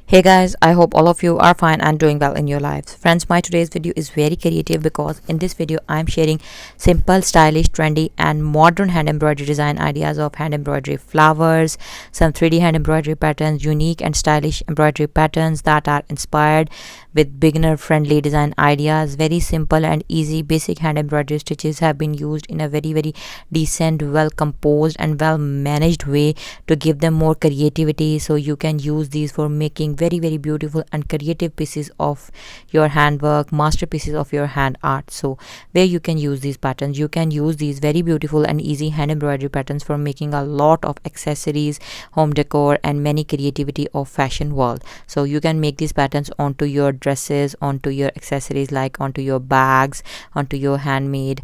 Hey guys, I hope all of you are fine and doing well in your lives. Friends, my today's video is very creative because in this video I'm sharing simple, stylish, trendy and modern hand embroidery design ideas of hand embroidery flowers, some 3D hand embroidery patterns, unique and stylish embroidery patterns that are inspired with beginner friendly design ideas. Very simple and easy basic hand embroidery stitches have been used in a very decent, well composed and well managed way to give them more creativity, so you can use these for making very beautiful and creative pieces of your handwork, masterpieces of your hand art. So where you can use these patterns, you can use these very beautiful and easy hand embroidery patterns for making a lot of accessories, home decor and many creativity of fashion world. So you can make these patterns onto your dresses, onto your accessories, like onto your bags, onto your handmade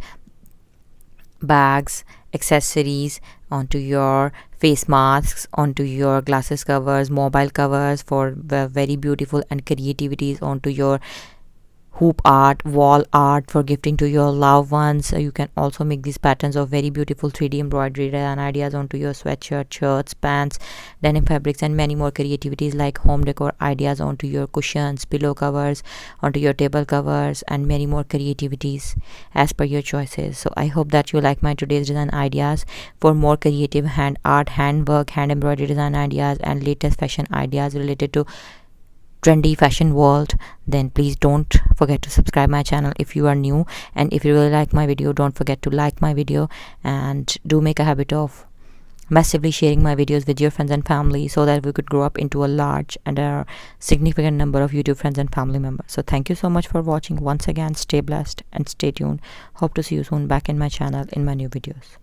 bags, accessories, onto your face masks, onto your glasses covers, mobile covers for very beautiful and creativities, onto your hoop art, wall art for gifting to your loved ones. So you can also make these patterns of very beautiful 3D embroidery and ideas onto your sweatshirt, shirts, pants, denim fabrics and many more creativities like home decor ideas onto your cushions, pillow covers, onto your table covers and many more creativities as per your choices. So I hope that you like my today's design ideas. For more creative hand art, handwork, hand embroidery design ideas and latest fashion ideas related to trendy fashion world, then please don't forget to subscribe my channel if you are new. And if you really like my video, don't forget to like my video and do make a habit of massively sharing my videos with your friends and family, so that we could grow up into a large and a significant number of YouTube friends and family members. So thank you so much for watching. Once again, stay blessed and stay tuned. Hope to see you soon back in my channel in my new videos.